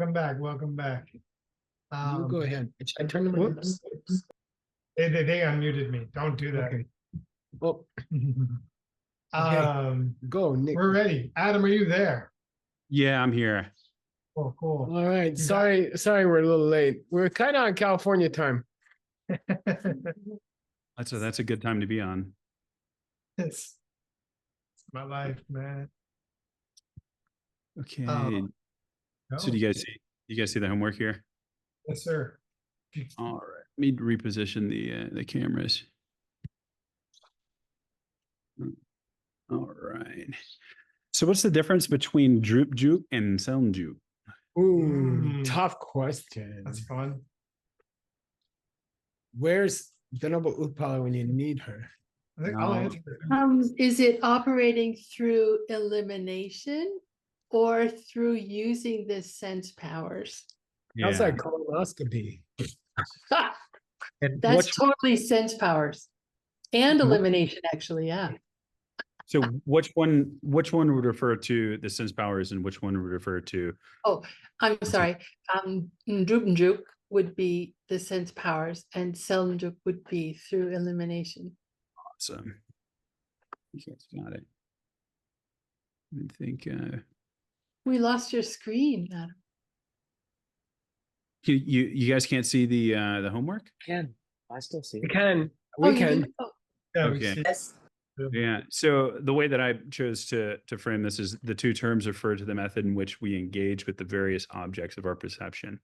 Come back. Welcome back. You go ahead. I turned my Whoops. They unmuted me. Don't do that. Okay. Well, go, Nick. We're ready. Adam, are you there? Yeah, I'm here. Oh, cool. All right. Sorry, we're a little late. We're kind of on California time. That's a good time to be on. It's my life, man. Okay. No. So do you guys see the homework here? Yes, sir. All right. Let me reposition the cameras. All right. So what's the difference between droop juke and Selnjuk? Ooh, tough question. That's fun. Where's Venerable Utpala when you need her? I think I'll answer it. Is it operating through elimination or through using the sense powers? That's like colonoscopy. That's totally sense powers and elimination, actually. Yeah. So which one would refer to the sense powers and which one would refer to? Oh, I'm sorry. Drupnjuk would be the sense powers and Selnjuk would be through elimination. Awesome. You guys got it. I think We lost your screen, Adam. you guys can't see the homework? I still see it. We can. Oh, We can. Yeah, Okay. Yes. Yeah. So the way that I chose to frame this is the two terms refer to the method in which we engage with the various objects of our perception.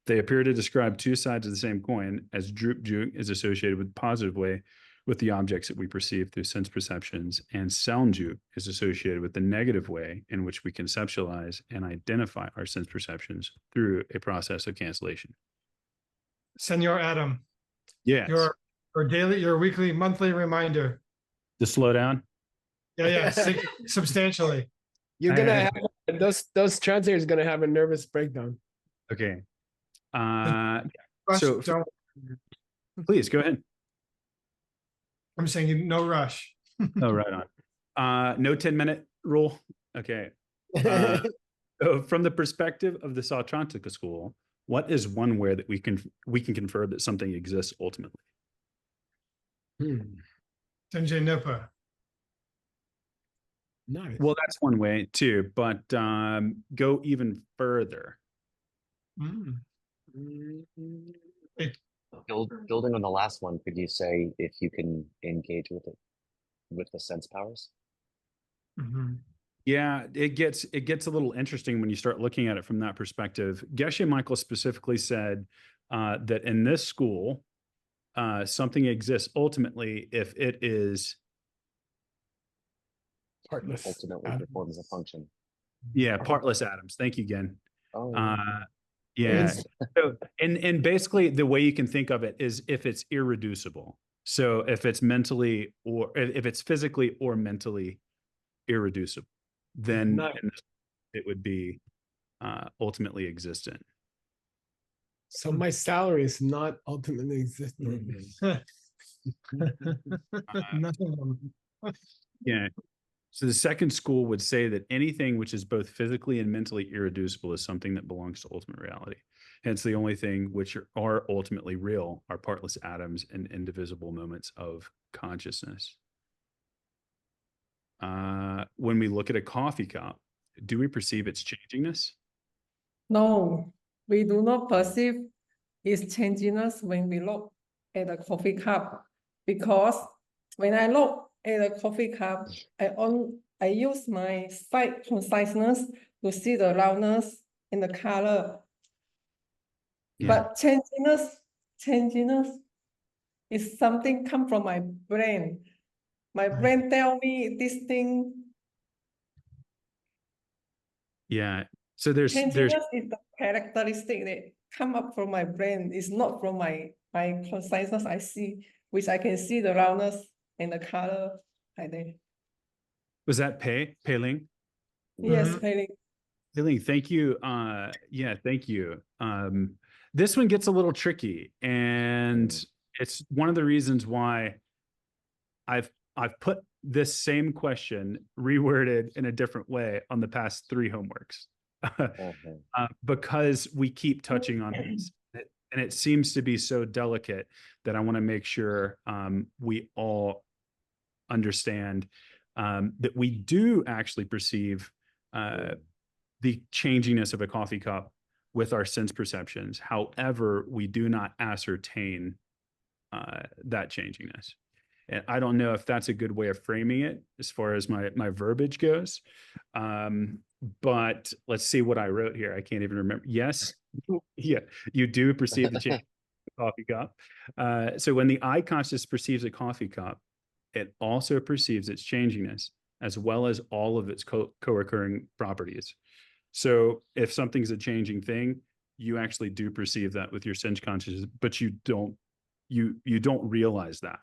They appear to describe two sides of the same coin, as droop juk is associated with the positive way with the objects that we perceive through sense perceptions, and Selnjuk is associated with the negative way in which we conceptualize and identify our sense perceptions through a process of cancellation. Senor Adam. Yes. Your weekly, monthly reminder. To slow down. Yeah. Substantially. You're gonna have those translators gonna have a nervous breakdown. Okay. Rush, So please go ahead. I'm saying no rush. Oh, right on. No 10-minute rule. Okay. So from the perspective of the Sautrantika school, what is one way that we can confirm that something exists ultimately? Tenje Nipa. Nice. Well, that's one way too, but go even further. Building on the last one, could you say if you can engage with it with the sense powers? Yeah, it gets a little interesting when you start looking at it from that perspective. Geshe Michael specifically said that in this school, something exists ultimately if it is Partless. Ultimately performs a function. Yeah, partless atoms. Thank you again. Oh, yeah. So, and basically the way you can think of it is if it's irreducible. So if it's mentally or if it's physically or mentally irreducible, then it would be ultimately existent. So my salary is not ultimately existent. Yeah. So the second school would say that anything which is both physically and mentally irreducible is something that belongs to ultimate reality. Hence, the only thing which are ultimately real are partless atoms and indivisible moments of consciousness. When we look at a coffee cup, do we perceive its changingness? No, we do not perceive its changingness when we look at a coffee cup, because when I look at a coffee cup, I use my sight conciseness to see the roundness in the color. Yeah. But changingness is something come from my brain. My brain tell me this thing. Yeah. So there's Changingness is the characteristic that come up from my brain. It's not from my conciseness I see, which I can see the roundness and the color like that. Was that Pei-Ling? Yes, Pei-Ling. Pei-Ling, thank you. Yeah, thank you. This one gets a little tricky, and it's one of the reasons why I've put this same question reworded in a different way on the past 3 homeworks. because we keep touching on this. And it seems to be so delicate that I want to make sure we all understand that we do actually perceive the changiness of a coffee cup with our sense perceptions. However, we do not ascertain that changiness. And I don't know if that's a good way of framing it as far as my verbiage goes. But let's see what I wrote here. I can't even remember. Yes. Yeah, you do perceive the change of the coffee cup. So when the eye consciousness perceives a coffee cup, it also perceives its changiness as well as all of its co-occurring properties. So if something's a changing thing, you actually do perceive that with your sense consciousness, but you don't realize that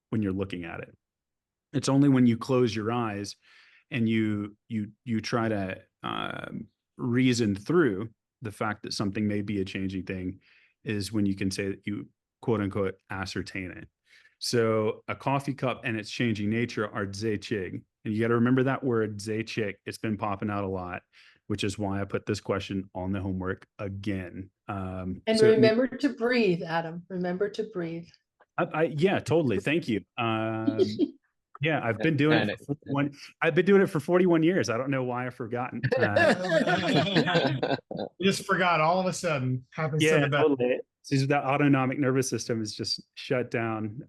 when you're looking at it. It's only when you close your eyes and you try to reason through the fact that something may be a changing thing is when you can say that you quote unquote ascertain it. So a coffee cup and its changing nature are zechig. And you got to remember that word zechig. It's been popping out a lot, which is why I put this question on the homework again. And remember to breathe, Adam. Remember to breathe. Yeah, totally. Thank you. Yeah, I've been doing it for 41. I've been doing it for 41 years. I don't know why I've forgotten. You just forgot all of a sudden. Happens to Yeah, the best. totally. So that autonomic nervous system is just shut down.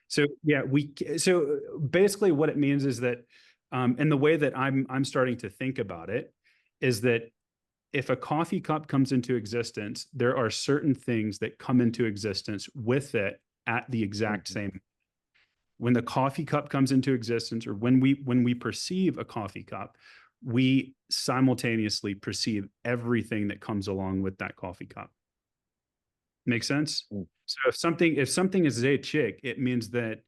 So yeah, so basically what it means is that, and the way that I'm starting to think about it is that if a coffee cup comes into existence, there are certain things that come into existence with it at the exact same. When the coffee cup comes into existence, or when we perceive a coffee cup, we simultaneously perceive everything that comes along with that coffee cup. Make sense? So if something is zechig, it means that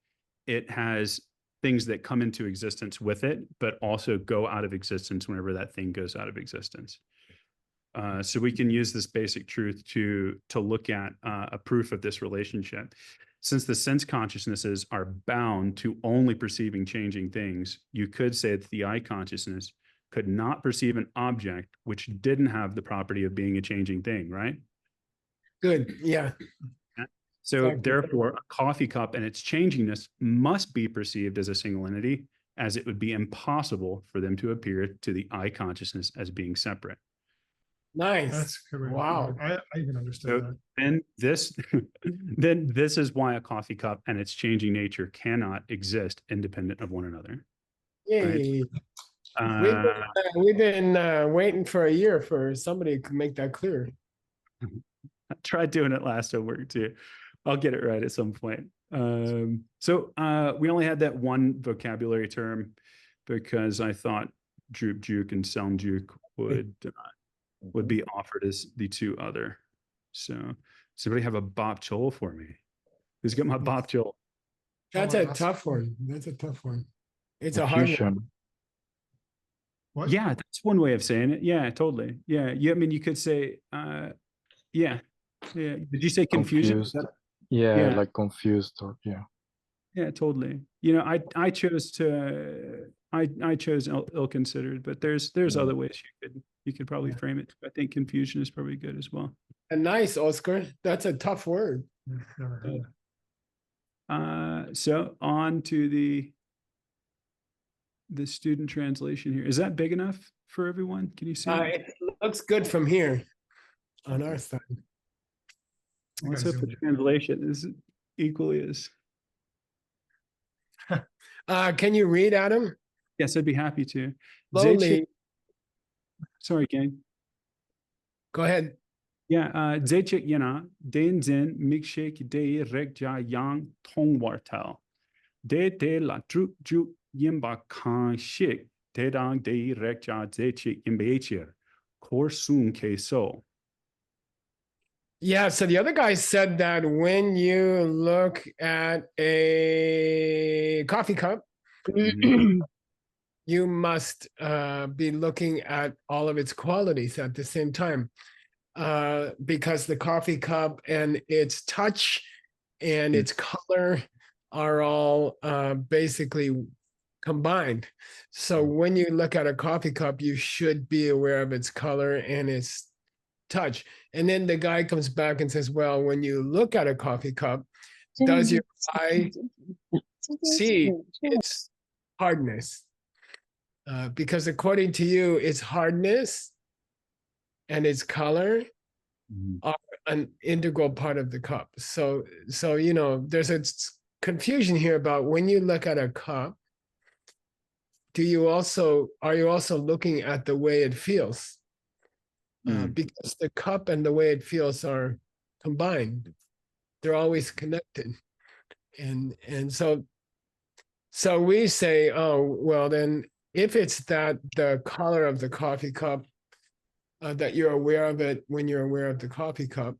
it has things that come into existence with it, but also go out of existence whenever that thing goes out of existence. So we can use this basic truth to look at a proof of this relationship. Since the sense consciousnesses are bound to only perceiving changing things, you could say that the eye consciousness could not perceive an object which didn't have the property of being a changing thing, right? Good. Yeah. So Exactly. therefore, a coffee cup and its changiness must be perceived as a single entity, as it would be impossible for them to appear to the eye consciousness as being separate. Nice. That's correct. Wow. I even understood So that. then this is why a coffee cup and its changing nature cannot exist independent of one another. Yay. Right? We've been waiting for a year for somebody to make that clear. I tried doing it last homework too. I'll get it right at some point. So we only had that one vocabulary term because I thought droop juke and sound juke would be offered as the two other. So somebody have a bop chol for me. Who's got my bop chol? That's a tough one. That's a tough one. It's a hard one. What? Yeah, that's one way of saying it. Yeah, totally. Yeah. I mean, you could say, yeah. Did you say confusion? Confused. Yeah, like confused or yeah. Yeah, totally. You know, I chose ill-considered, but there's other ways you could probably frame it. I think confusion is probably good as well. Nice, Oscar. That's a tough word. Never heard that. So on to the student translation here. Is that big enough for everyone? Can you see it? It looks good from here on our side. Let's hope the translation is equally as. Can you read, Adam? Yes, I'd be happy to. Slowly. Sorry, gang. Go ahead. Yeah, zechik yana den zen mikshake de rekja yang tong wartal. De la trup juk yimba kan shik de dang de rekja zechik imbecher. Korsun ke so. Yeah, so the other guy said that when you look at a coffee cup, you must be looking at all of its qualities at the same time, because the coffee cup and its touch and its color are all basically combined. So when you look at a coffee cup, you should be aware of its color and its touch. And then the guy comes back and says, well, when you look at a coffee cup, does your eye see its hardness? Because according to you, its hardness and its color Mhm. are an integral part of the cup. So you know, there's a confusion here about when you look at a cup, are you also looking at the way it feels? Because the cup and the way it feels are combined. They're always connected. And so we say, oh, well, then if it's that the color of the coffee cup, that you're aware of it when you're aware of the coffee cup,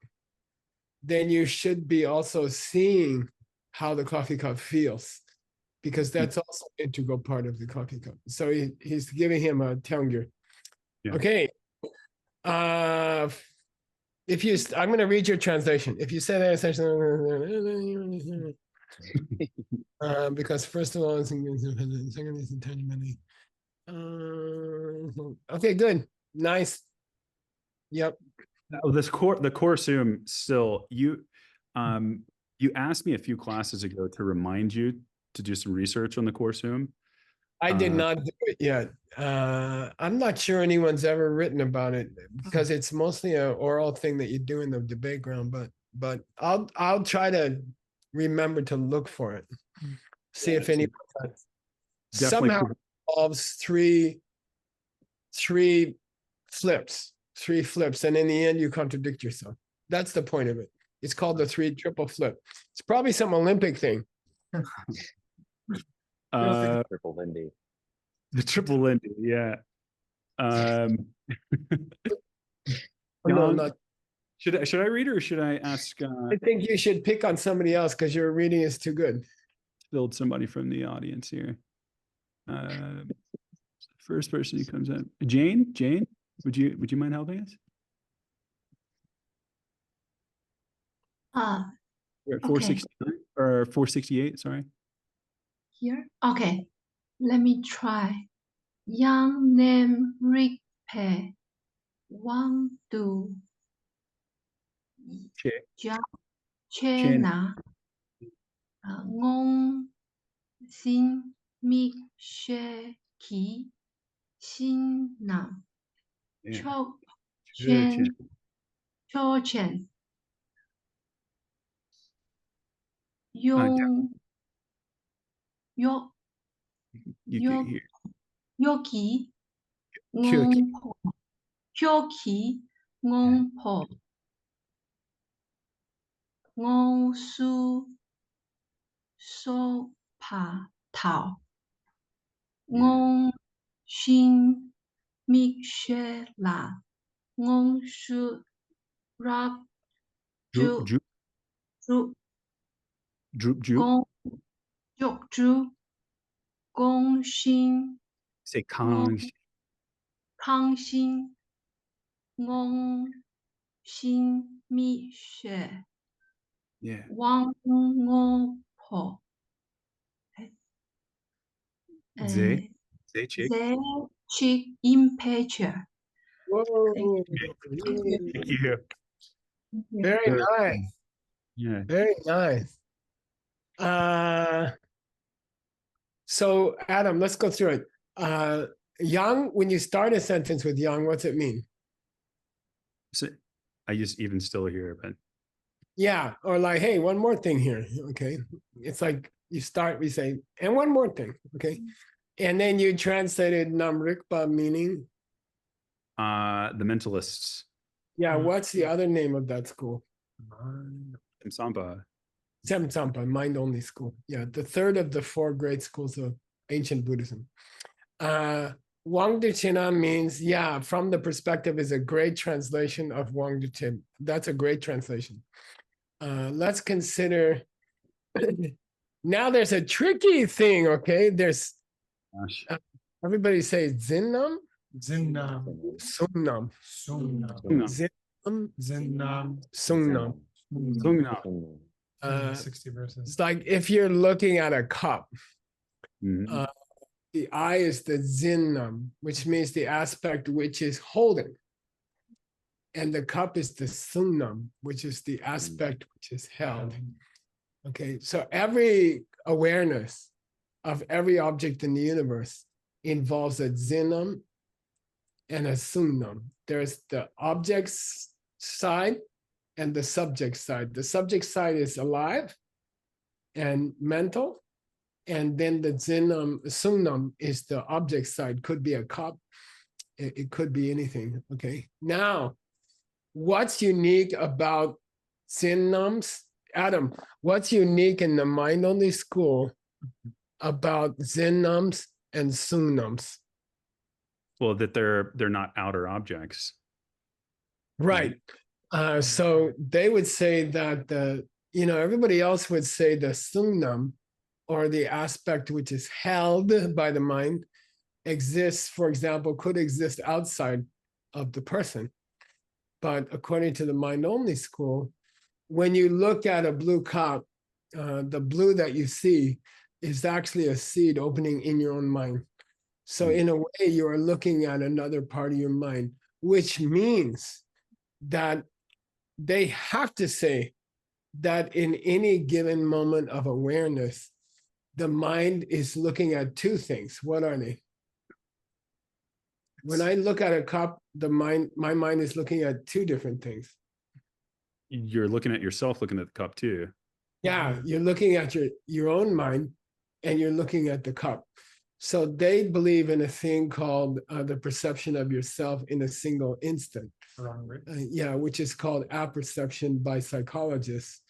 then you should be also seeing how the coffee cup feels, because that's also an integral part of the coffee cup. So he's giving him a Taungir. Yeah. Okay. If you, I'm going to read your translation. If you say that essentially, because first of all, it's independent, second is intelligent. Okay, good, nice. Yep. Oh, the Coursum still, you asked me a few classes ago to remind you to do some research on the Coursum. I did not do it yet. I'm not sure anyone's ever written about it because it's mostly an oral thing that you do in the debate ground. But I'll try to remember to look for it. See if anyone does. Definitely Somehow involves three flips, and in the end you contradict yourself. That's the point of it. It's called the triple flip. It's probably some Olympic thing. Triple Lindy. The triple Lindy, yeah. No, Jan, not. should I read or should I ask I think you should pick on somebody else because your reading is too good. build somebody from the audience here? First person who comes in. Jane, would you mind helping us? We're at Okay. 469 or 468, sorry. Here, okay, let me try. Young name Ripe, Wang Du, Che. Chena, Ngong Xin Mi She Ki, Xin Nam, Yeah. Cho Chen. Chen, Cho Chen, Yong Yo You Yo can hear. Yoki, Kyoki. Ngong Po, Kyoki, Ngong Po, Ngong Su So Pa Tao, Ngong Xin Mi She La, Ngong Shu Rap Droop, Ju Zhu droop. Gong Juk Zhu, Gong Xin Say Ngong Kang. Kang Xin, Ngong Xin Mi She, Yeah. Wang Ngo Po, Zay Chick. Ze Chick Impeture. Whoa. Thank you. Very Very- nice. Yeah. Very nice. So Adam, let's go through it. Young, when you start a sentence with young, what's it mean? So I just even still here, but Yeah, or like, hey, one more thing here. Okay. It's like you start, we say, and one more thing. Okay. And then you translated Namrikpa meaning. the mentalists. Yeah, what's the other name of that school? Sampa. Sampa, mind only school. Yeah, the third of the four great schools of ancient Buddhism. Wangduchina means, yeah, from the perspective is a great translation of Wangduchin. That's a great translation. Let's consider, now there's a tricky thing, okay? There's, Gosh. everybody say Zinnam, Zinnam, Sungnam, Sungnam, Zinnam, Zinnam, Sungnam. Sungnam. 60 verses. It's like if you're looking at a cup, Mhm. The I is the zinnam, which means the aspect which is holding. And the cup is the sunnam, which is the aspect which is held. Okay, so every awareness of every object in the universe involves a zinnam and a sunnam. There's the object's side and the subject side. The subject side is alive and mental, and then the zinnam, sunnam is the object side. Could be a cup, it could be anything. Okay, now what's unique about zinnams? Adam, what's unique in the mind-only school about zinnams and sunnams? Well, that they're not outer objects. Right. So they would say that everybody else would say the sunnam, or the aspect which is held by the mind, exists, for example, could exist outside of the person. But according to the mind-only school, when you look at a blue cup, the blue that you see is actually a seed opening in your own mind. So in a way, you are looking at another part of your mind, which means that they have to say that in any given moment of awareness, the mind is looking at two things. What are they? When I look at a cup, my mind is looking at two different things. You're looking at yourself, looking at the cup too. Yeah, you're looking at your own mind, and you're looking at the cup. So they believe in a thing called the perception of yourself in a single instant. Which is called apperception by psychologists.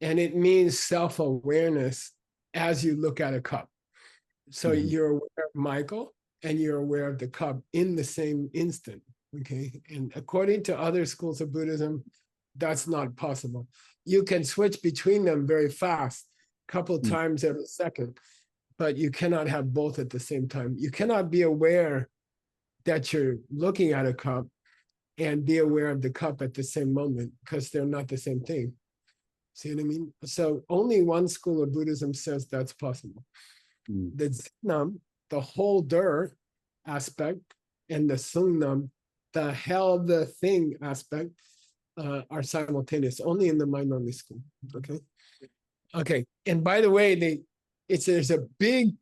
And it means self-awareness as you look at a cup. So you're aware of Michael, and you're aware of the cup in the same instant. Okay. And according to other schools of Buddhism, that's not possible. You can switch between them very fast, a couple times every second, but you cannot have both at the same time. You cannot be aware that you're looking at a cup and be aware of the cup at the same moment, because they're not the same thing. See what I mean? So only one school of Buddhism says that's possible. The zinnam, the holder aspect, and the sunnam, the held thing aspect, are simultaneous, only in the mind-only school. Okay. Okay. And by the way, there's a big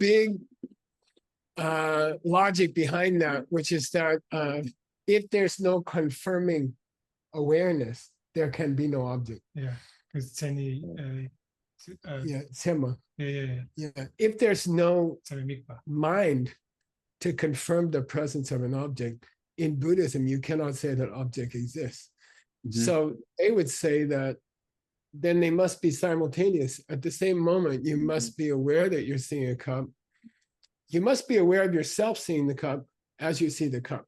logic behind that, which is that if there's no confirming awareness, there can be no object. Yeah, because it's any. Sema. Yeah. If there's no Mikpa. mind to confirm the presence of an object, in Buddhism, you cannot say that object exists. So they would say that then they must be simultaneous. At the same moment, you must be aware that you're seeing a cup. You must be aware of yourself seeing the cup as you see the cup.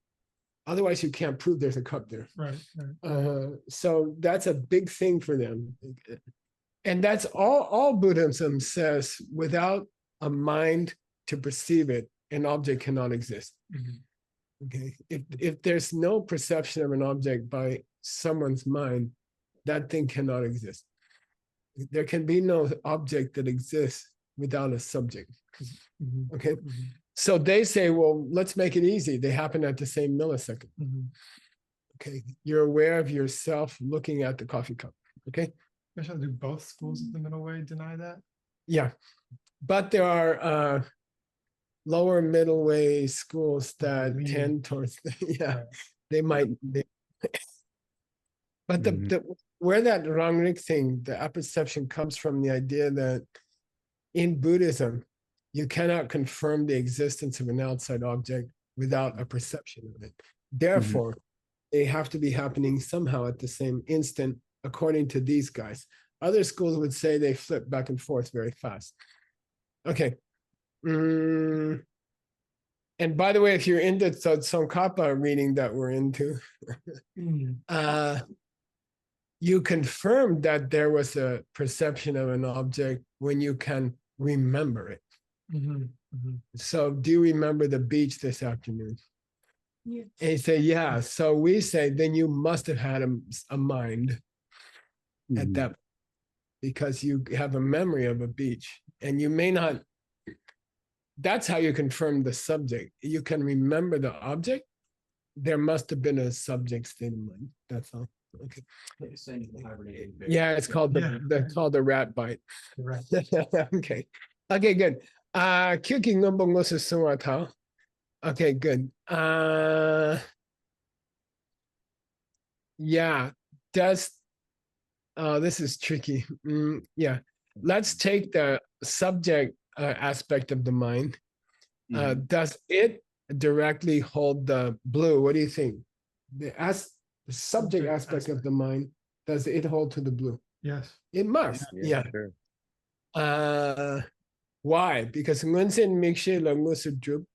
Otherwise, you can't prove there's a cup there. Right. So that's a big thing for them. And that's all Buddhism says. Without a mind to perceive it, an object cannot exist. Okay. If there's no perception of an object by someone's mind, that thing cannot exist. There can be no object that exists without a subject. Okay. So they say, well, let's make it easy. They happen at the same millisecond. Okay. You're aware of yourself looking at the coffee cup. Okay. Do both schools of the middle way deny that? Yeah. But there are lower middle way schools that tend towards, they might. But where that Rangrik thing, the apperception, comes from the idea that in Buddhism, you cannot confirm the existence of an outside object without a perception of it. Therefore, they have to be happening somehow at the same instant, according to these guys. Other schools would say they flip back and forth very fast. Okay. And by the way, if you're into Tsongkhapa reading that we're into, you confirm that there was a perception of an object when you can remember it. So do you remember the beach this afternoon? Yes. And you say, yeah. So we say, then you must have had a mind at that, because you have a memory of a beach, and you may not that's how you confirm the subject. You can remember the object. There must have been a subject state of mind. That's all. Okay. Yeah, it's called that's called the rat bite. Right. Okay. Okay, good. Kyuki ngombongo susuwata. Okay, good. Yeah, does this is tricky. Yeah. Let's take the subject aspect of the mind. Does it directly hold the blue? What do you think? The subject aspect of the mind, does it hold to the blue? Yes. It must. Yeah. Sure. Why? Because the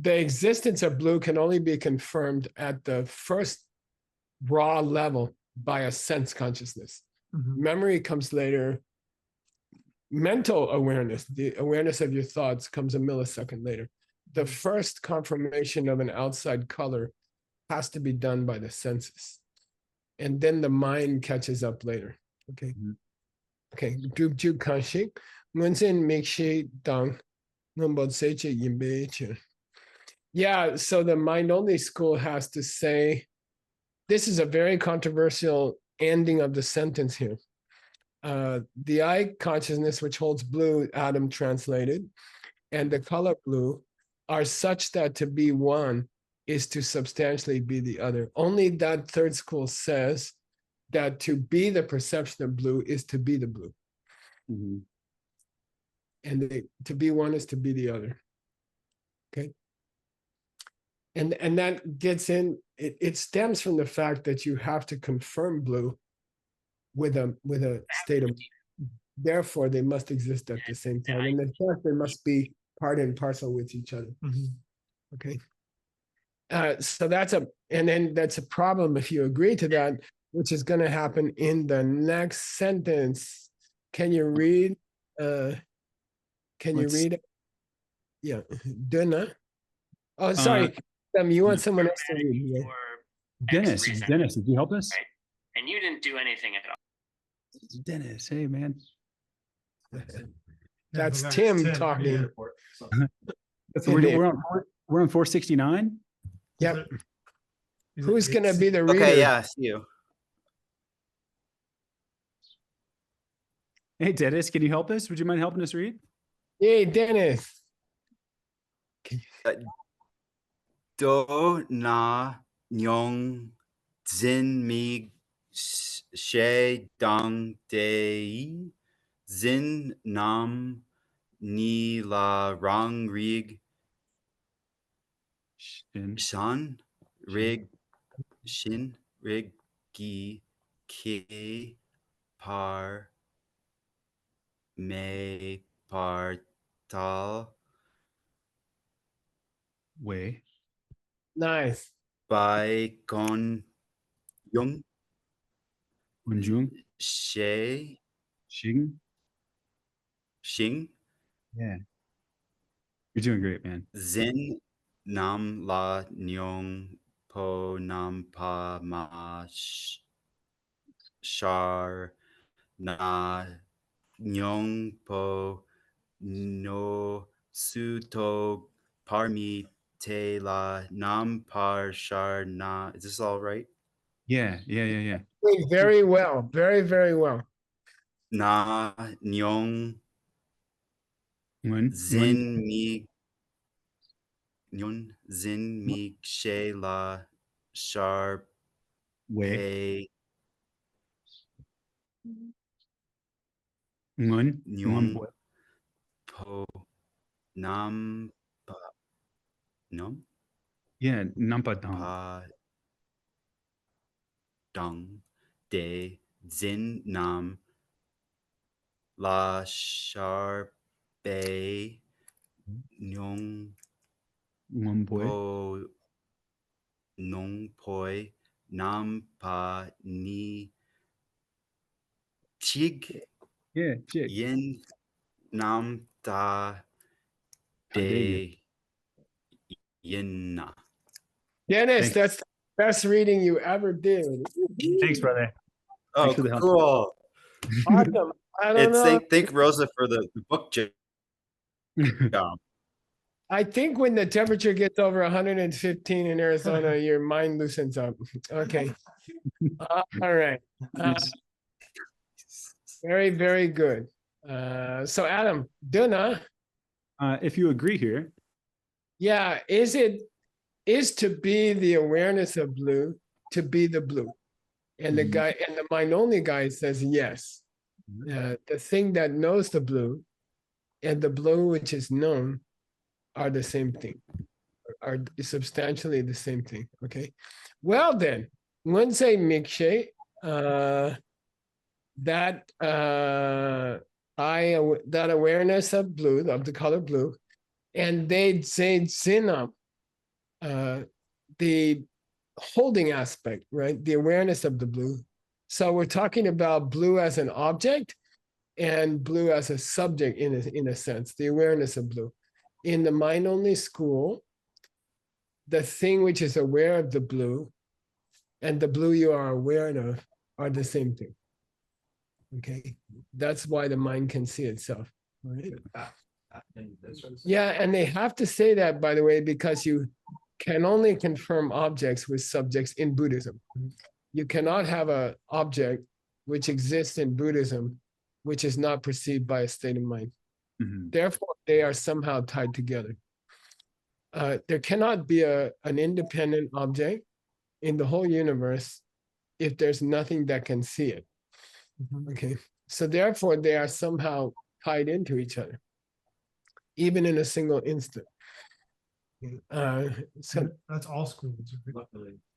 existence of blue can only be confirmed at the first raw level by a sense consciousness. Mhm. Memory comes later. Mental awareness, the awareness of your thoughts, comes a millisecond later. The first confirmation of an outside color has to be done by the senses. And then the mind catches up later. Okay. Okay. Juk kanshik. Yeah, so the mind only school has to say, this is a very controversial ending of the sentence here. The eye consciousness, which holds blue, Adam translated, and the color blue are such that to be one is to substantially be the other. Only that third school says that to be the perception of blue is to be the blue. And to be one is to be the other. Okay. And that gets in, it stems from the fact that you have to confirm blue with a state of, therefore they must exist at the same time. And in fact, they must be part and parcel with each other. Okay. So that's a problem if you agree to that, which is going to happen in the next sentence. Can you read? Can you read? Yeah. Duna. Oh, sorry. You want someone else to read? Yeah. Dennis, did you help us? Right. And you didn't do anything at all. Dennis, hey man. That's Tim talking. We're on 469. Yep. Who's gonna be the reader? Okay, yeah, see you. Hey Dennis, can you help us? Would you mind helping us read? Hey Dennis. Do na nyong zin mi she dang de zin nam ni la rang rig shan rig shin rig gi ke par me par tal Way. Nice. by con yung Unjung. she Xing. xing Yeah. You're doing great, man. zin nam la nyong po nam pa ma shar na nyong po no su to parmi te la nam par shar na. Is this all right? Yeah. Doing very well. Very, very well. Na nyong When zin mi nyon zin mi she la shar way. pe One nyong boy. po nam pa nom Yeah, nampa dong. pa dong de zin nam la shar pe nyong One boy. po nong poi nam pa ni chig Yeah, jig. yin nam ta Tadegi. de yin na. Dennis, Thanks. that's the best reading you ever did. Thanks, brother. Oh, Thanks for the help. cool. Awesome. I don't know. Thank Rosa for the book. Yeah. I think when the temperature gets over 115 in Arizona, your mind loosens up. Okay. All right. Very, very good. So Adam, Duna, If you agree here, yeah, is to be the awareness of blue, to be the blue. And the guy and the mind only guy says yes. The thing that knows the blue and the blue which is known are the same thing, are substantially the same thing. Okay. Well then, let's say Mikshe, that that awareness of blue, of the color blue, and they say Zinam, the holding aspect, right? The awareness of the blue. So we're talking about blue as an object and blue as a subject in a sense, the awareness of blue. In the mind-only school, the thing which is aware of the blue and the blue you are aware of are the same thing. Okay, that's why the mind can see itself. Right? Yeah, and they have to say that, by the way, because you can only confirm objects with subjects in Buddhism. You cannot have an object which exists in Buddhism, which is not perceived by a state of mind. Therefore, they are somehow tied together. There cannot be an independent object in the whole universe if there's nothing that can see it. Okay, so therefore they are somehow tied into each other, even in a single instant. So That's all schools.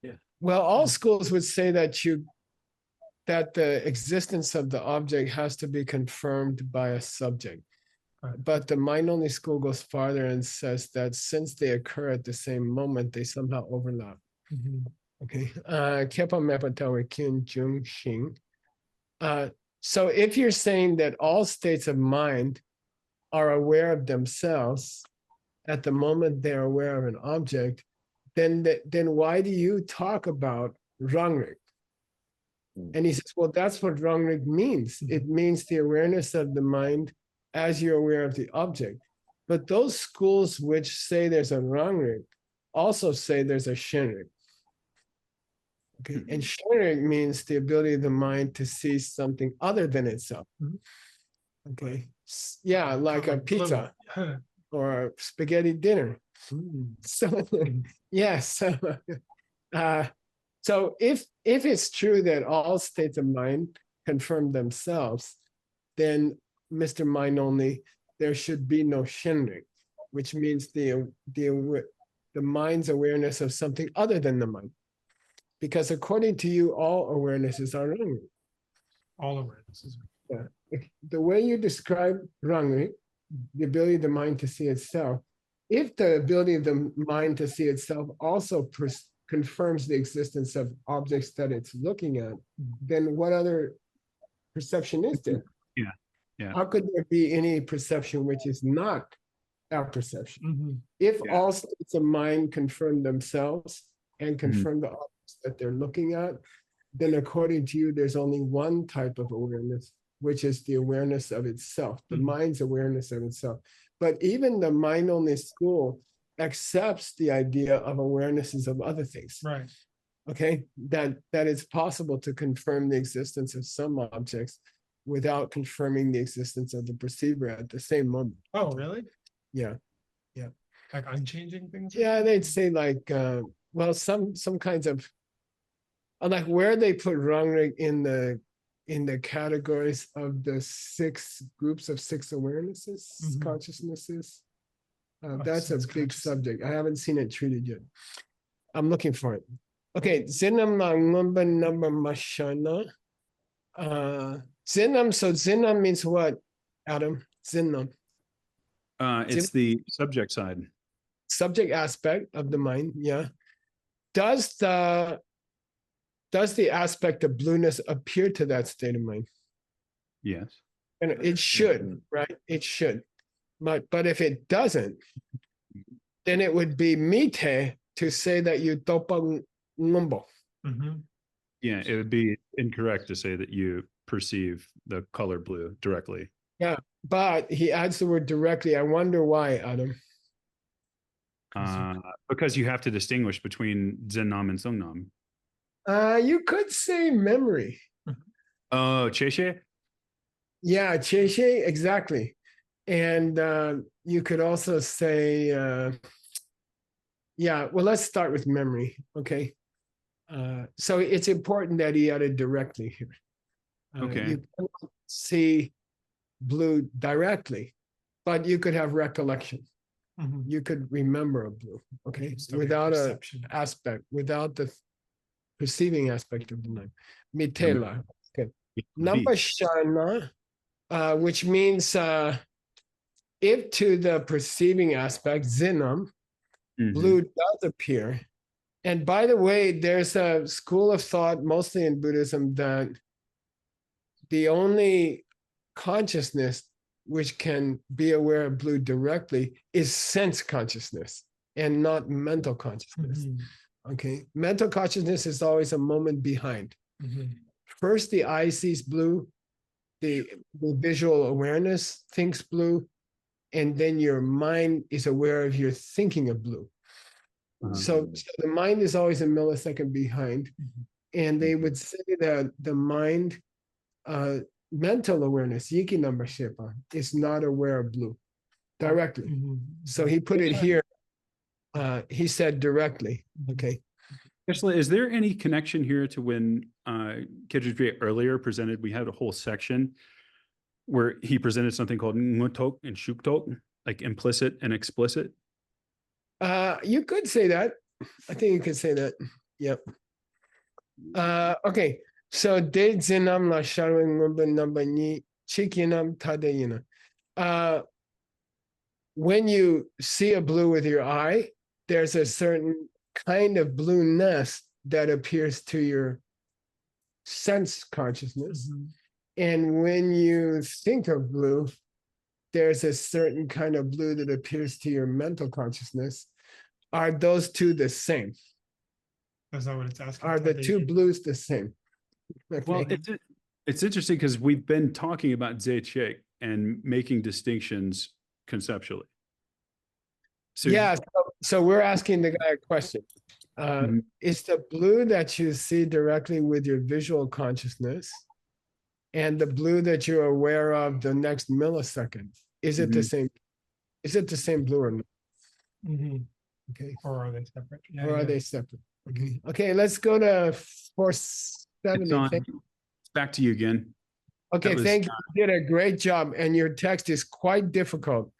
yeah. well, all schools would say that that the existence of the object has to be confirmed by a subject. But the mind-only school goes farther and says that since they occur at the same moment, they somehow overlap. Okay. Kepa Mepatawe Kyun Jung Xing. So if you're saying that all states of mind are aware of themselves at the moment they're aware of an object, then why do you talk about Rangrig? And he says, well, that's what Rangrig means. It means the awareness of the mind as you're aware of the object. But those schools which say there's a Rangrig also say there's a Shenrig. Okay, and Shenrig means the ability of the mind to see something other than itself. Okay, yeah, like a pizza or a spaghetti dinner. So, yes. So if it's true that all states of mind confirm themselves, then Mr. Mind Only, there should be no Shenrig, which means the mind's awareness of something other than the mind. Because according to you, all awarenesses are Rangrig. All awarenesses. Yeah. The way you describe Rangrig, the ability of the mind to see itself, if the ability of the mind to see itself also confirms the existence of objects that it's looking at, then what other perception is there? Yeah. How could there be any perception which is not our perception? If all states of mind confirm themselves and confirm the objects that they're looking at, then according to you, there's only one type of awareness, which is the awareness of itself, the mind's awareness of itself. But even the mind-only school accepts the idea of awarenesses of other things. Right. Okay, that it's possible to confirm the existence of some objects without confirming the existence of the perceiver at the same moment. Oh, really? Yeah. Like unchanging things? Yeah, they'd say like, well, some kinds of, like where they put Rangrig in the categories of the 6 groups of 6 awarenesses, consciousnesses. That's a big subject. I haven't seen it treated yet. I'm looking for it. Okay, Zinam na ngumba number mashana. Zinam, so Zinam means what, Adam? Zinam. It's the subject side. Subject aspect of the mind, yeah. Does the aspect of blueness appear to that state of mind? Yes. And it should, right? It should. But if it doesn't, then it would be mite to say that you topa ngumbo. Yeah, it would be incorrect to say that you perceive the color blue directly. Yeah, but he adds the word directly. I wonder why, Adam. Because you have to distinguish between Zenam and Songnam. You could say memory. Oh, Cheshe? Yeah, Geshe, exactly. And you could also say, yeah, well, let's start with memory, okay? So it's important that he added directly here. Okay. You cannot see blue directly, but you could have recollection. You could remember a blue, okay? Still get Without a perception. aspect, without the perceiving aspect of the mind. Mitela, okay. Number shana, which means if to the perceiving aspect, zinam, blue does appear. And by the way, there's a school of thought, mostly in Buddhism, that the only consciousness which can be aware of blue directly is sense consciousness and not mental consciousness. Okay, mental consciousness is always a moment behind. First, the eye sees blue, the visual awareness thinks blue, and then your mind is aware of your thinking of blue. So the mind is always a millisecond behind. And they would say that the mind, mental awareness, Yiki number Shepa, is not aware of blue directly. So he put it here. He said directly. Okay. Actually, is there any connection here to when Kedrejwe earlier presented? We had a whole section where he presented something called Ngutok and Shuktok, like implicit and explicit. You could say that. I think you could say that. Yep. Okay. So de zinam la sharwing number ni chikinam tadeyina. When you see a blue with your eye, there's a certain kind of blueness that appears to your sense consciousness. And when you think of blue, there's a certain kind of blue that appears to your mental consciousness. Are those two the same? That's not what it's asking. Are the two blues the same? Okay. Well, it's interesting because we've been talking about Zechek and making distinctions conceptually. So yeah, so we're asking the guy a question. Mhm. Is the blue that you see directly with your visual consciousness and the blue that you're aware of the next millisecond, is it the same? Is it the same blue or not? Okay. Or are they separate? Or are they separate? Okay. Okay, let's go to 470. It's back to you again. Okay, thank you. You did a great job, and your text is quite difficult.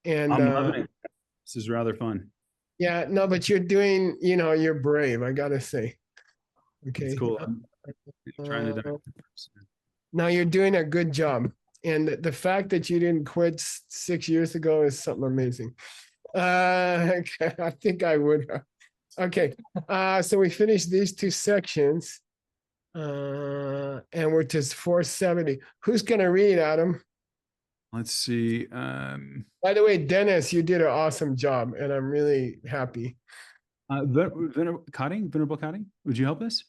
And I'm loving it. This is rather fun. yeah, no, but you're doing, you're brave, I gotta say. Okay. It's cool. I'm trying to. No, you're doing a good job. And the fact that you didn't quit 6 years ago is something amazing. I think I would. Okay. So we finished these two sections. And we're to 470. Who's going to read, Adam? Let's see. By the way, Dennis, you did an awesome job, and I'm really happy. Venerable Cotting, would you help us?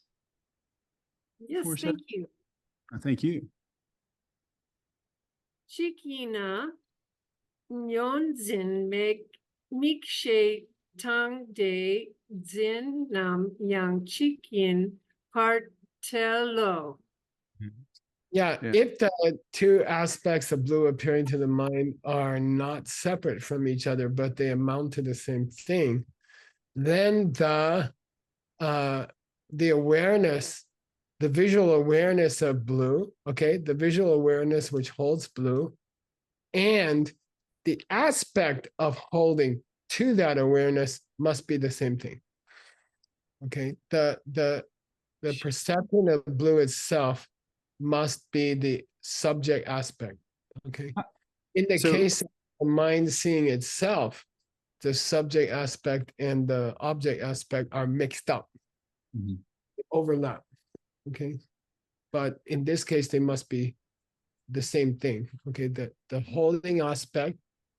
Yes, thank you. Thank you. Chikina nyon zin mikshe tang de zin nam yang chikin partelo. Yeah, if the two aspects of blue appearing to the mind are not separate from each other, but they amount to the same thing, then the awareness, the visual awareness of blue, okay, the visual awareness which holds blue, and the aspect of holding to that awareness must be the same thing. Okay, the perception of blue itself must be the subject aspect. Okay. In the case of the mind seeing itself, the subject aspect and the object aspect are mixed up, overlap. Okay. But in this case, they must be the same thing. Okay. The holding aspect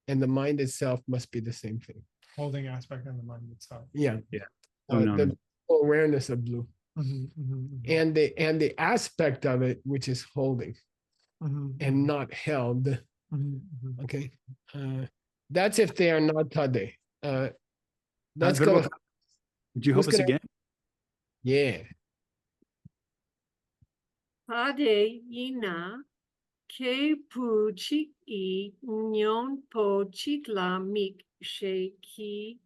and the mind itself must be the same thing. Holding aspect and the mind itself. Yeah. Yeah. The awareness of blue. And the aspect of it which is holding and not held Mhm, mhm. Okay. That's if they are not tade. Let's go. Verbal- Would you help who's us gonna- again? Yeah. Pade ina ke pu chi I nyon po chikla mik she ki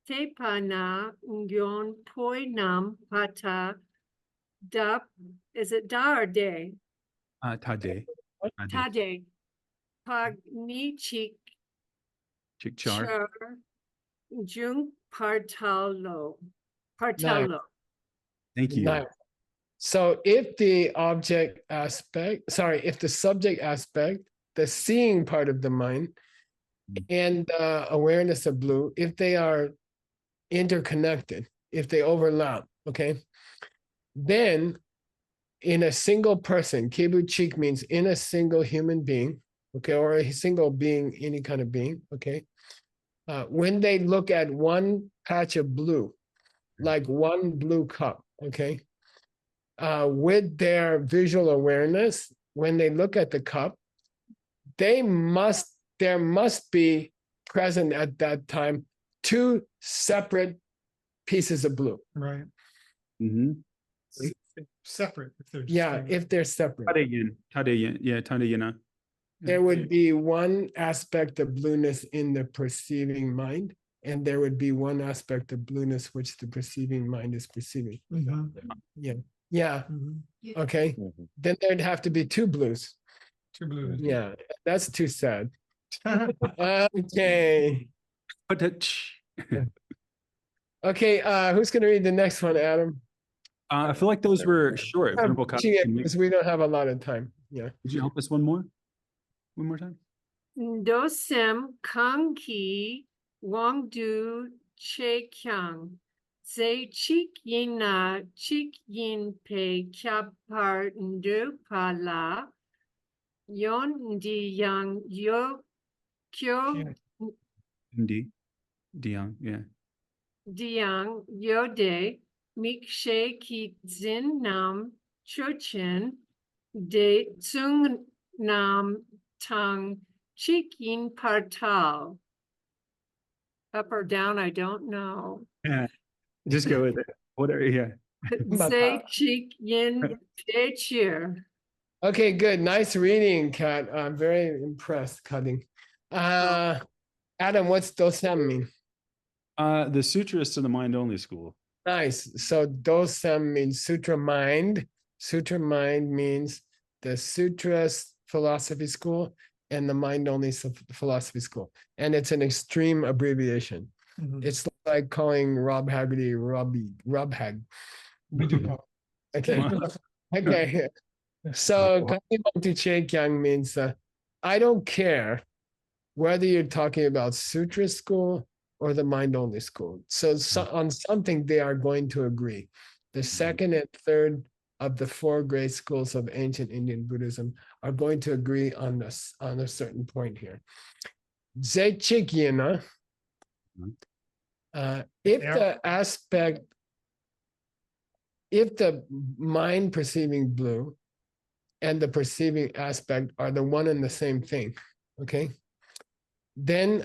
te pana nyon poi nam pata da. Is it da or de? Tade. Tade. Tade. Pag ni chik Chikchar. char jung partalo. Nice. Partalo. Thank you. Nice. So if the object aspect, sorry, if the subject aspect, the seeing part of the mind, and awareness of blue, if they are interconnected, if they overlap, okay, then in a single person, Kibu Chik means in a single human being, okay, or a single being, any kind of being, okay, when they look at one patch of blue, like one blue cup, okay, with their visual awareness, when they look at the cup, there must be present at that time two separate pieces of blue. Right. Mm-hmm. Separate. If they're Yeah, distinct. if they're separate. Tadeyin. Tadeyin. Yeah, Tadeyina. There would be one aspect of blueness in the perceiving mind, and there would be one aspect of blueness which the perceiving mind is perceiving. Mhm, Yeah, mhm. okay. Mhm. Then there'd have to be two blues. Two blues. Yeah, that's too sad. Okay. Okay, who's gonna read the next one, Adam? I feel like those were short. Venerable Kai, can Because we don't have a lot of time. Yeah. Would you help us one more? One more time? Dosem kang ki wang du che kyang. Ze chik yin na chik yin pe kya par ndu pa la. Yon di yang yo kyo Yeah. Indeed. Diang, yeah. diang yo de mik she ki zin nam chuchen de tsung nam tang chik yin partal. Up or down, I don't know. Yeah. Just go with it. Whatever, yeah. Say chik yin pe cheer. Okay, good. Nice reading, Kat. I'm very impressed, cutting. Adam, what's dosem mean? The sutras to the mind only school. Nice. So dosem means sutra mind. Sutra mind means the sutras philosophy school and the mind only philosophy school. And it's an extreme abbreviation. Mhm. It's like calling Rob Haggerty Rob Hag. We do call. Okay. Okay. So Kanimoti Chekyang means I don't care whether you're talking about sutra school or the mind only school. So, on something they are going to agree. The second and third of the four great schools of ancient Indian Buddhism are going to agree on this on a certain point here. Zechikyena, if the mind perceiving blue and the perceiving aspect are the one and the same thing, okay? Then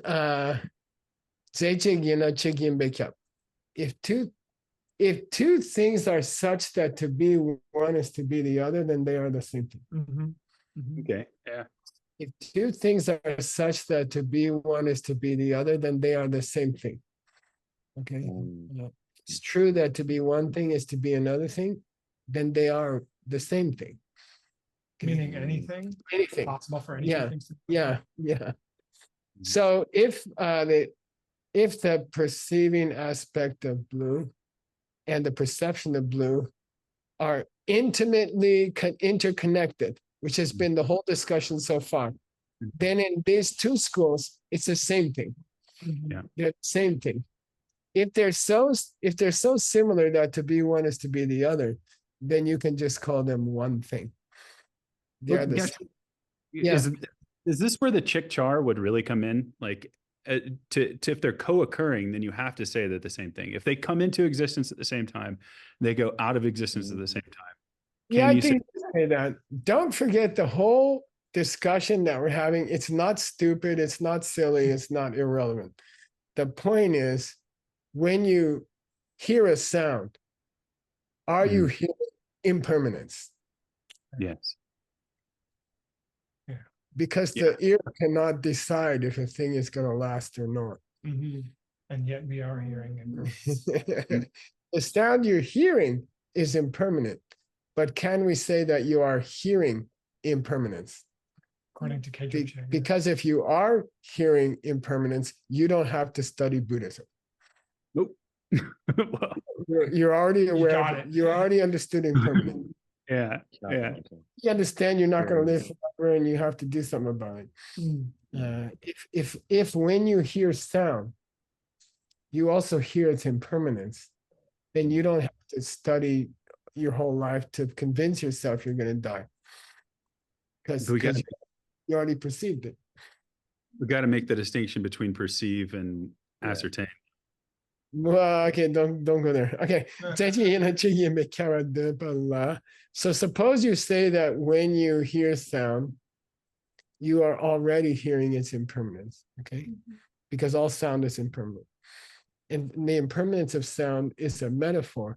if two things are such that to be one is to be the other, then they are the same thing. Mhm, mhm. Okay, yeah. If two things are such that to be one is to be the other, then they are the same thing. Okay. It's true that to be one thing is to be another thing, then they are the same thing. Okay. Meaning anything? Anything. Possible for anything. Yeah. So if the perceiving aspect of blue and the perception of blue are intimately interconnected, which has been the whole discussion so far, then in these two schools, it's the same thing. Yeah. They're the same thing. If they're so similar that to be one is to be the other, then you can just call them one thing. They're the same. Yeah. Is this where the chick char would really come in? Like if they're co-occurring, then you have to say they're the same thing. If they come into existence at the same time, they go out of existence at the same time. Yeah, I think you say that. Don't forget the whole discussion that we're having, it's not stupid, it's not silly, it's not irrelevant. The point is, when you hear a sound, are you hearing impermanence? Yes. Because the ear cannot decide if a thing is going to last or not. And yet we are hearing it. The sound you're hearing is impermanent, but can we say that you are hearing impermanence? According to KJ. Because if you are hearing impermanence, you don't have to study Buddhism. Nope. Well, You're already aware got of it. it. You already understood impermanence. yeah. Yeah. You understand you're not going to live forever and you have to do something about it. If when you hear sound, you also hear its impermanence, then you don't have to study your whole life to convince yourself you're going to die. Because you already perceived it. We got to make the distinction between perceive and ascertain. Well, okay, don't go there. Okay. So suppose you say that when you hear sound, you are already hearing its impermanence, okay? Because all sound is impermanent. And the impermanence of sound is a metaphor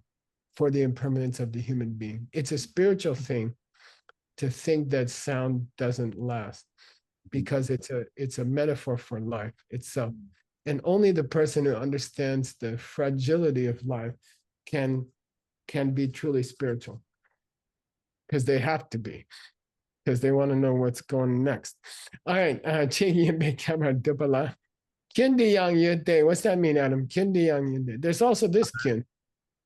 for the impermanence of the human being. It's a spiritual thing to think that sound doesn't last, because it's a metaphor for life itself. And only the person who understands the fragility of life can be truly spiritual, because they have to be, because they want to know what's going next. All right, what's that mean, Adam? There's also this kin.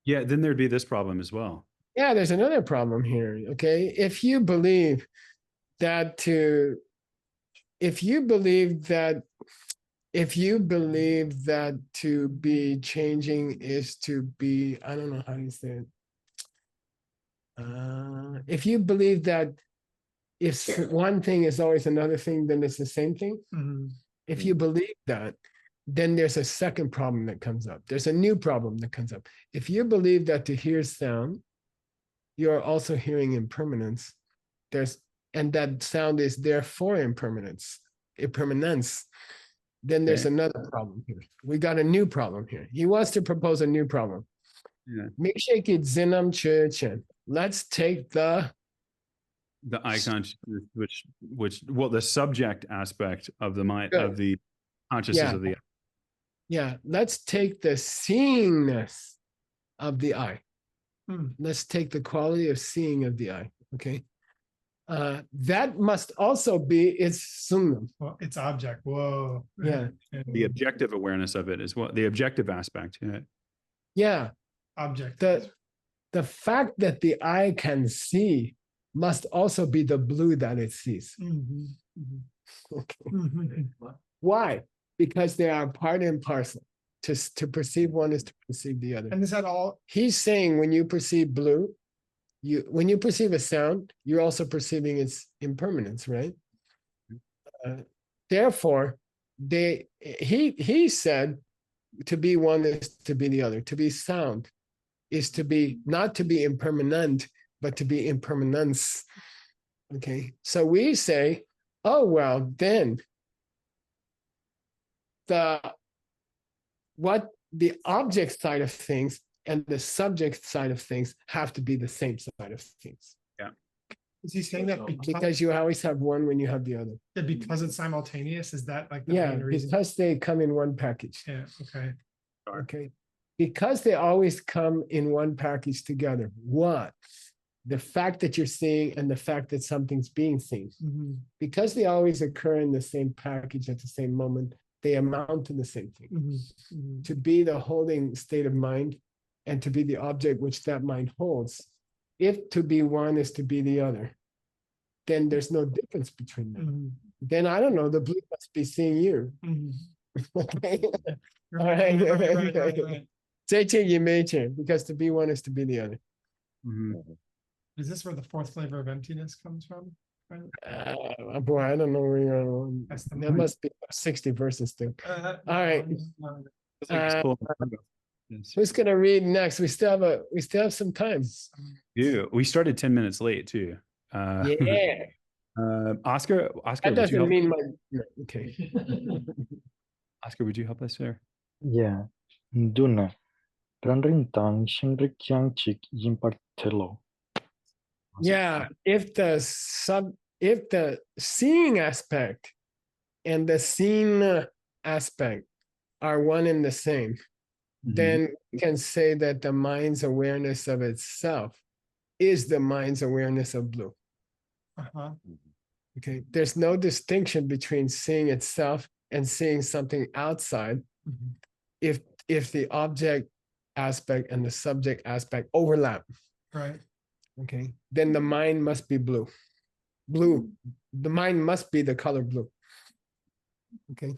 Yeah, then there'd be this problem as well. Yeah, there's another problem here. Okay, if you believe that to be changing is to be, I don't know how you say it. If you believe that if one thing is always another thing, then it's the same thing. If you believe that, then there's a second problem that comes up. There's a new problem that comes up. If you believe that to hear sound, you're also hearing impermanence. And that sound is therefore impermanence. Then there's another problem here. We got a new problem here. He wants to propose a new problem. Let's take the eye consciousness, which the subject aspect of the mind, of the consciousness of the eye. Yeah, let's take the seeingness of the eye. Let's take the quality of seeing of the eye. Okay. That must also be its sunnam. Well, its object. Whoa. Yeah. The objective awareness of it is what the objective aspect. Yeah. Object. The fact that the eye can see must also be the blue that it sees. Okay. Why? Because they are part and parcel. To perceive one is to perceive the other. And is that all? He's saying when you perceive blue, when you perceive a sound, you're also perceiving its impermanence, right? Therefore, he said to be one is to be the other. To be sound is to be not to be impermanent, but to be impermanence. Okay, so we say, oh well, then the object side of things and the subject side of things have to be the same side of things. Yeah. Is he saying that because you always have one when you have the other? Because it's simultaneous? Is that like the main reason? Because they come in one package. Yeah, okay. Okay. Because they always come in one package together. What? The fact that you're seeing and the fact that something's being seen. Because they always occur in the same package at the same moment, they amount to the same thing. To be the holding state of mind and to be the object which that mind holds. If to be one is to be the other, then there's no difference between them. Then I don't know, the blue must be seeing you. Okay. All right. Because to be one is to be the other. Is this where the fourth flavor of emptiness comes from? Boy, I don't know where you're. There must be 60 verses too. All right. Who's gonna read next? We still have some time. Yeah, we started 10 minutes late too. Yeah. Oscar, That would you doesn't help? mean my, no, okay. Oscar, would you help us there? Yeah. Duna. Ranrin tang shinrik yang chik yimpartelo. Yeah, if the seeing aspect and the seen aspect are one and the same, then we can say that the mind's awareness of itself is the mind's awareness of blue. Uh-huh. Okay, there's no distinction between seeing itself and seeing something outside Mhm. if the object aspect and the subject aspect overlap. Right. Okay, then the mind must be blue. Blue, the mind must be the color blue. Okay,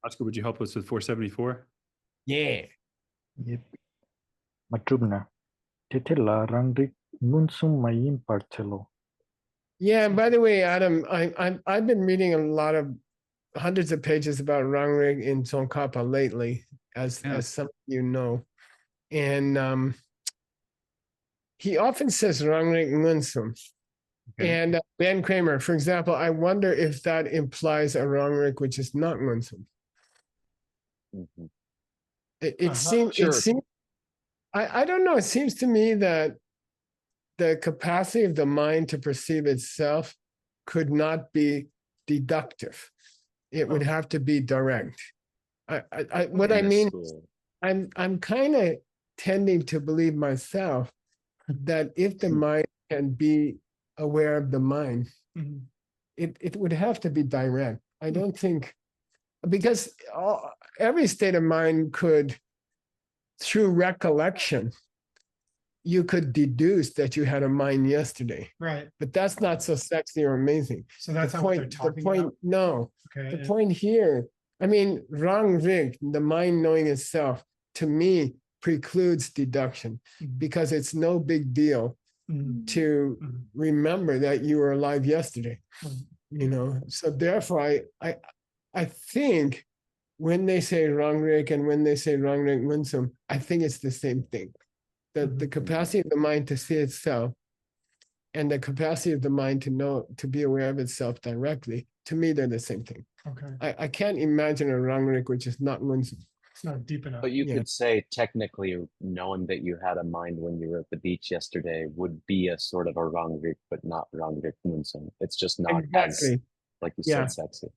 Oscar, would you help us with 474? yeah. Yep. Matrubna. Tetela ranrik nunsum mayim partelo. Yeah, and by the way, Adam, I've been reading a lot of hundreds of pages about Rangrig in Tsongkhapa lately, as some of you know. And he often says Rangrig Ngunsum. Okay. And Ben Kramer, for example, I wonder if that implies a Rangrig which is not Ngunsum. Mhm. It seems I don't know, it seems to me that the capacity of the mind to perceive itself could not be deductive. It would have to be direct. What I In a mean, school. I'm kind of tending to believe myself that if the mind can be aware of the mind, Mhm. it would have to be direct. I don't think, because every state of mind could, through recollection, you could deduce that you had a mind yesterday, Right. but that's not so sexy or amazing. So that's the not what point, they're talking the point, about. no, Okay. the point here, I mean, Rang Rig, the mind knowing itself, to me, precludes deduction Mhm. because it's no big deal Mhm. to Mhm. remember that you were alive yesterday. Mhm. You know, so therefore, I think when they say Rang Rig and when they say Rang Rig Winsum, I think it's the same thing. The capacity of the mind to see itself and the capacity of the mind to know, to be aware of itself directly, to me, they're the same thing. Okay. I can't imagine a Rangrik which is not Ngunsum. It's not deep enough. But you Yeah. could say technically knowing that you had a mind when you were at the beach yesterday would be a sort of a Rangvik, but not Rangvik Munson. It's just not as, Exactly. like you Yeah. said, sexy.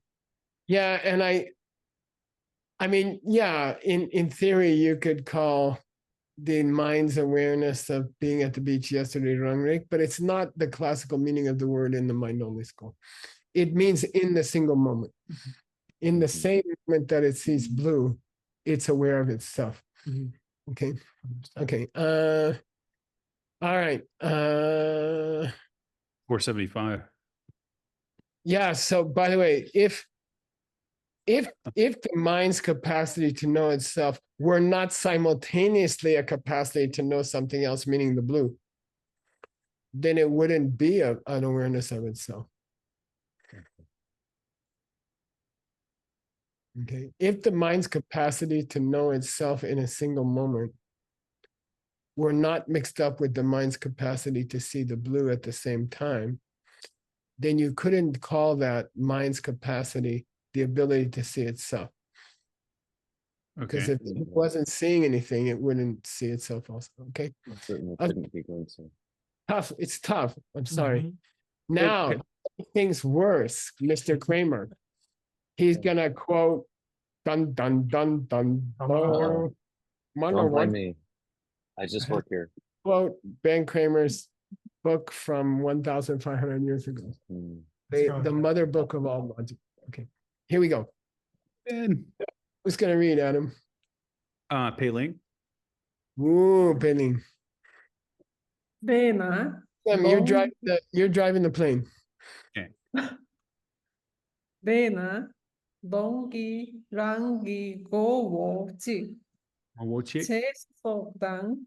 Yeah, and I mean, yeah, in theory, you could call the mind's awareness of being at the beach yesterday Rangrik, but it's not the classical meaning of the word in the mind-only school. It means in the single moment. In the same moment that it sees blue, it's aware of itself. Mhm. Okay. Understand. Okay. All right. 475. Yeah. So by the way, if the mind's capacity to know itself were not simultaneously a capacity to know something else, meaning the blue, then it wouldn't be an awareness of itself. Okay. If the mind's capacity to know itself in a single moment were not mixed up with the mind's capacity to see the blue at the same time, then you couldn't call that mind's capacity the ability to see itself. Because Okay. if it wasn't seeing anything, it wouldn't see itself also. Okay. It certainly I'm- couldn't be going to. Tough. It's tough. I'm sorry. Mhm. Now, It- things worse, Mr. Kramer. He's gonna quote dun dun dun dun Uh-oh. dun. Don't blame me. I just work here. Quote Ben Kramer's book from 1,500 years ago. Hmm. The mother book of all logic. Okay, here we go. Ben. Who's gonna read, Adam? Pei Ling. Ooh, Penny. Dana. You're driving the plane. Dana. Dongi rangi go wo ji. Che so dang.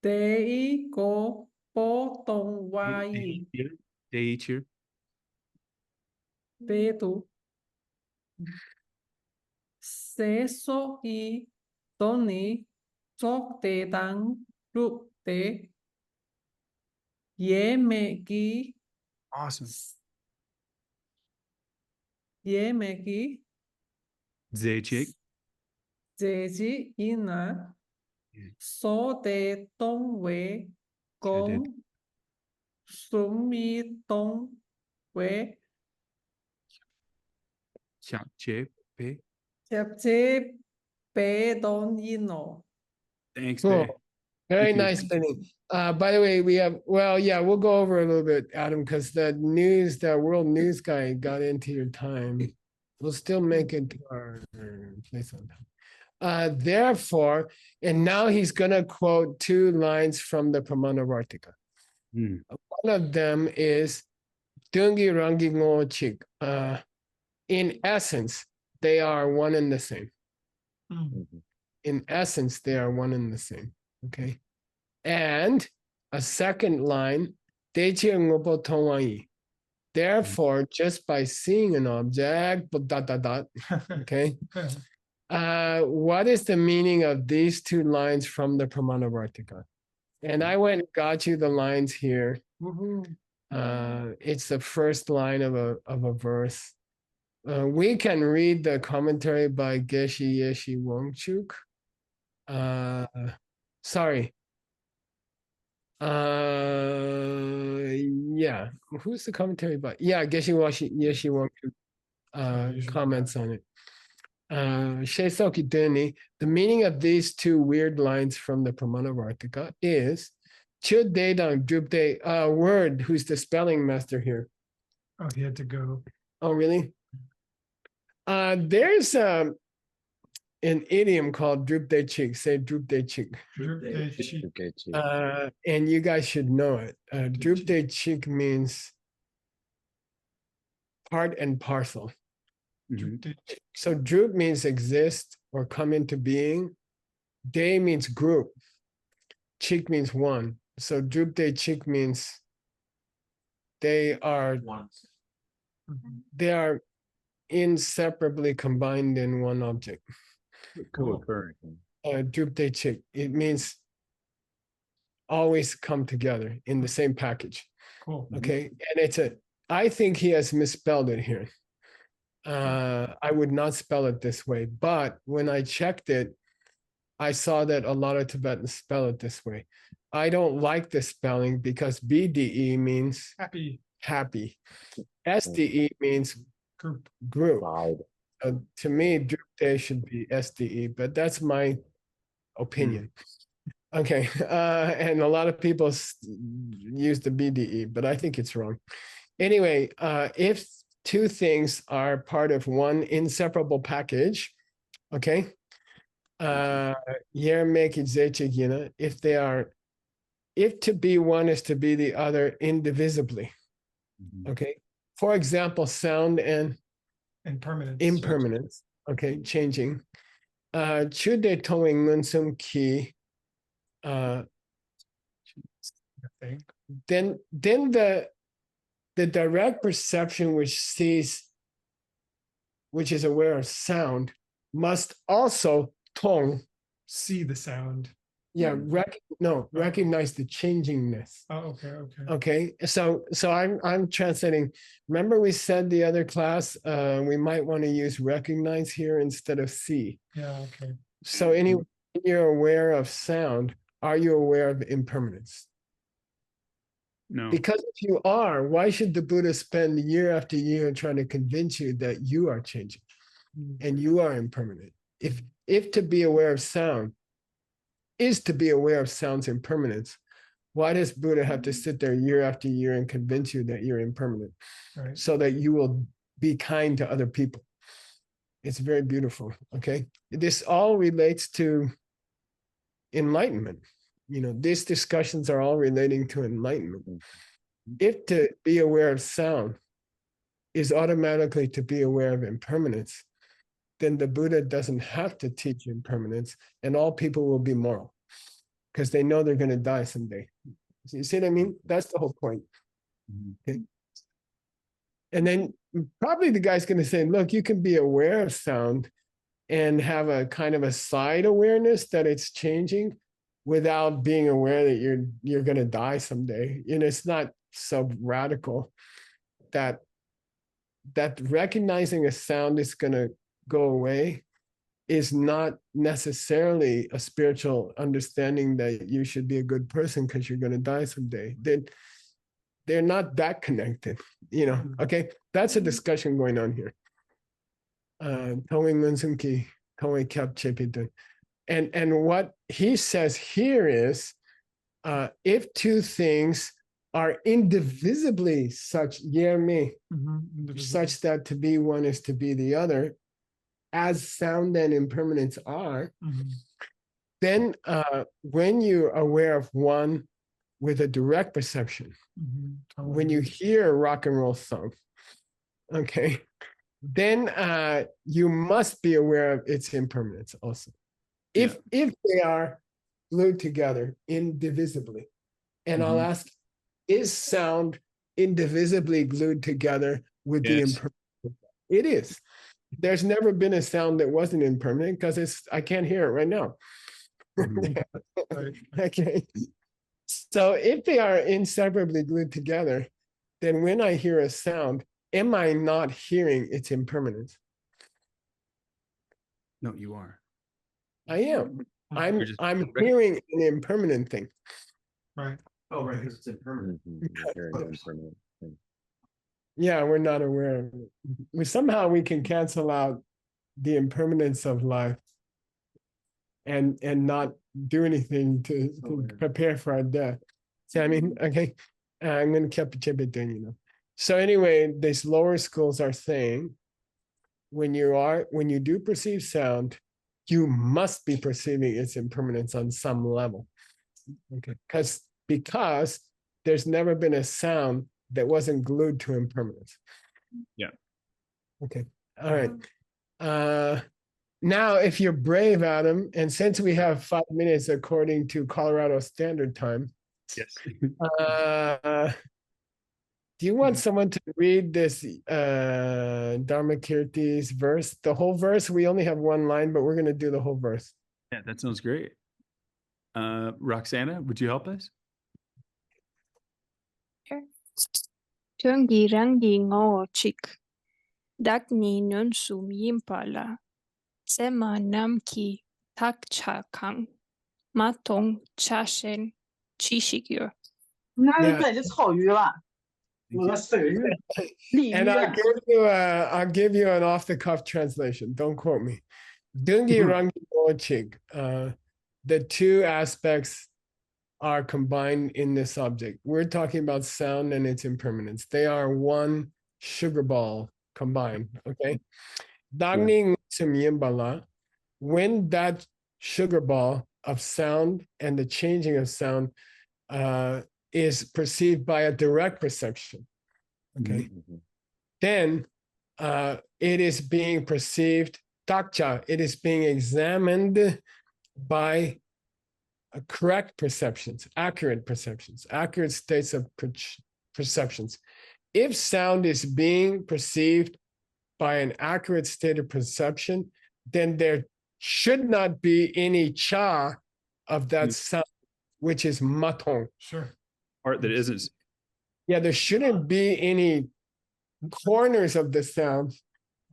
Dei go po tong wa yi. Day cheer. Dei tu. Se so yi. Tony. Chok te dang. Rup te. Ye me gi. Awesome. Ye meki Zechik. jeji ina Yeah. so de dong wei Chedid. gong sum mi dong wei Chap chip. Pe. chep che pe don ino. Thanks, Cool. Pe. Very Thank you. nice spinning. By the way, we have, well, yeah, we'll go over a little bit, Adam, because the world news guy got into your time. We'll still make it to our place on time. Therefore, and now he's going to quote two lines from the Pramanavartika. Hmm. One of them is Dungi Rangi Ngo Chik. In essence, they are one and the same. In essence, they are one and the same. Okay. And a second line, Dechi Ngopo Tongwai. Therefore, just by seeing an object, dot, dot, dot, okay. What is the meaning of these two lines from the Pramanavartika? And I went and got you the lines here. It's the first line of a verse. We can read the commentary by Geshe Wangchuk. Sorry. Yeah. Who's the commentary by? Yeah, Geshe Wangchuk comments on it. Sheisoki Duni, the meaning of these two weird lines from the Pramanavartika is Chud Dedang Drupde, word, who's the spelling master here? Oh, he had to go. Oh, really? There's an idiom called Drupde Chik. Say Drupde Chik. Drupde Chik. Okay, too. And you guys should know it. Drupde Chik means part and parcel. Mhm. So Drup means exist or come into being. De means group. Chik means one. So Drupde Chik means they are inseparably combined in one object. Co-occurring. Drupde Chik. It means always come together in the same package. Cool. Okay. And I think he has misspelled it here. I would not spell it this way, but when I checked it, I saw that a lot of Tibetans spell it this way. I don't like this spelling because BDE means happy. SDE means group. To me, Drupde should be SDE, but that's my opinion. Okay, and a lot of people use the BDE, but I think it's wrong. Anyway, if two things are part of one inseparable package, okay, if to be one is to be the other indivisibly, okay. For example, sound and impermanence, okay, changing. Chude towing ngunsum ki. Then the direct perception which is aware of sound must also see the sound. Yeah, recognize the changingness. Oh, okay. Okay, so I'm translating. Remember we said the other class we might want to use recognize here instead of see. Yeah, okay. So anyway, you're aware of sound, are you aware of impermanence? No. Because if you are, why should the Buddha spend year after year trying to convince you that you are changing and you are impermanent? If to be aware of sound is to be aware of sound's impermanence, why does Buddha have to sit there year after year and convince you that you're impermanent? Right. So that you will be kind to other people? It's very beautiful, okay? This all relates to enlightenment. You know, these discussions are all relating to enlightenment. If to be aware of sound is automatically to be aware of impermanence, then the Buddha doesn't have to teach impermanence and all people will be moral because they know they're going to die someday. You see what I mean? That's the whole point. Okay. And then probably the guy's going to say, look, you can be aware of sound and have a kind of a side awareness that it's changing without being aware that you're going to die someday. You know, it's not so radical that recognizing a sound is going to go away is not necessarily a spiritual understanding that you should be a good person because you're going to die someday. They're not that connected, you know. Okay, that's a discussion going on here. And what he says here is, if two things are indivisibly such such that to be one is to be the other, as sound and impermanence are, then when you're aware of one with a direct perception, when you hear a rock and roll song, okay, then you must be aware of its impermanence also. If they are glued together indivisibly. And I'll ask, is sound indivisibly glued together with the impermanence? It is. There's never been a sound that wasn't impermanent because I can't hear it right now. Okay. So if they are inseparably glued together, then when I hear a sound, am I not hearing its impermanence? No, you are. I am. I'm You're just hearing an impermanent thing. Right. Oh, right, because it's impermanent. You're an impermanent thing. Yeah, we're not aware of it. Somehow we can cancel out the impermanence of life and not do anything to prepare for our death. See what I mean? Okay. I'm going to keep it doing, you know. So anyway, these lower schools are saying when you do perceive sound, you must be perceiving its impermanence on some level. Okay. Because there's never been a sound that wasn't glued to impermanence. Yeah. Okay. All right. Now, if you're brave, Adam, and since we have 5 minutes according to Colorado Standard Time, yes. Do you want someone to read this Dharmakirti's verse? The whole verse? We only have one line, but we're going to do the whole verse. Yeah, that sounds great. Roxana, would you help us? Thương gì răng gì ngô chik. Dak ni nun sum yimpala. Sema nam ki tak cha kang. Matong cha shen chi shigyo. 那这就草鱼了，我生日鲤鱼 And I'll give you an off-the-cuff translation. Don't quote me. Dungi rangi chig. The two aspects are combined in this object. We're talking about sound and its impermanence. They are one sugar ball combined. Okay. Dagni yimbala. When that sugar ball of sound and the changing of sound is perceived by a direct perception. Okay. Then it is being perceived, takcha, it is being examined by correct perceptions, accurate states of perceptions. If sound is being perceived by an accurate state of perception, then there should not be any cha of that sound, which is matong. Sure. Part that isn't. Yeah, there shouldn't be any corners of the sound.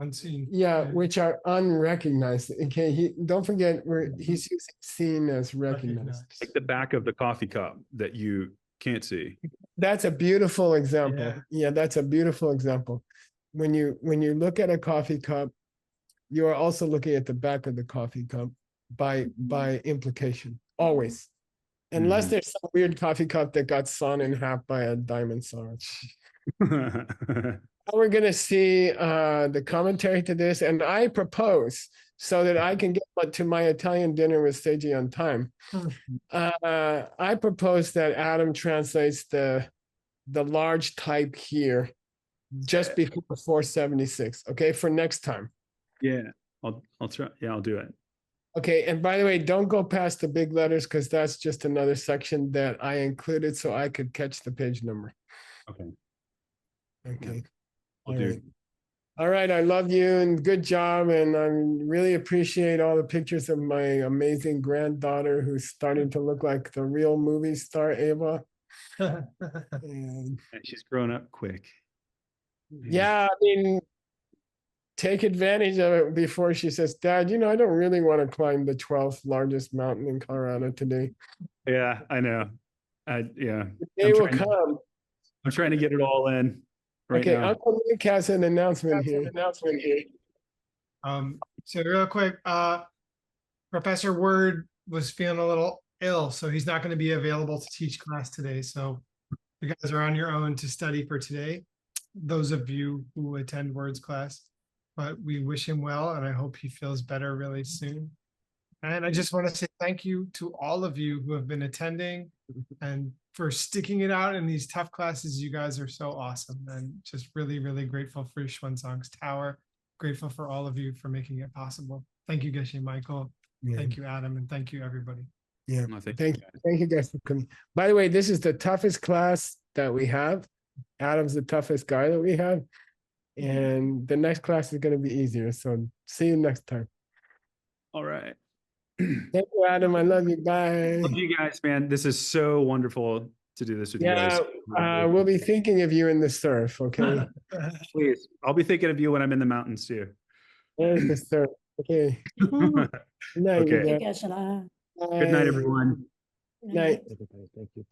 Unseen. Yeah, which are unrecognized. Okay, don't forget he's using seen as recognized. Like the back of the coffee cup that you can't see. That's a beautiful example. Yeah, that's a beautiful example. When you look at a coffee cup, you are also looking at the back of the coffee cup by implication, always. Unless there's some weird coffee cup that got sawn in half by a diamond saw. We're going to see the commentary to this, and I propose, so that I can get to my Italian dinner with Seiji on time, I propose that Adam translates the large type here just before 476, okay, for next time. Yeah, I'll try. Yeah, I'll do it. Okay, and by the way, don't go past the big letters because that's just another section that I included so I could catch the page number. Okay. Okay. Will do. All right, I love you and good job. And I really appreciate all the pictures of my amazing granddaughter who's starting to look like the real movie star Ava. And And she's grown up quick. yeah, I mean, take advantage of it before she says, Dad, I don't really want to climb the 12th largest mountain in Colorado today. Yeah, I know. Yeah. The day will trying to- come. I'm trying to get it all in right Okay, now. Uncle Nick has an announcement here. So real quick, Professor Word was feeling a little ill, so he's not going to be available to teach class today. So you guys are on your own to study for today, those of you who attend Word's class. But we wish him well, and I hope he feels better really soon. And I just want to say thank you to all of you who have been attending and for sticking it out in these tough classes. You guys are so awesome, and just really, really grateful for Xuanzang's Tower. Grateful for all of you for making it possible. Thank you, Geshe Michael. Yeah. Thank you, Adam, and thank you, everybody. Yeah, No, thank you guys for coming. By the way, this is the toughest class that we have. Adam's the toughest guy that we have. And the next class is going to be easier. So see you next time. All right. Thank you, Adam. I love you. Bye. Love you guys, man. This is so wonderful to do this with you Yeah, guys. we'll be thinking of you in the surf, okay? Please. I'll be thinking of you when I'm in the mountains too. There's the surf. Okay. Good night, you Okay. guys. Good night, everyone. Night. Thank you.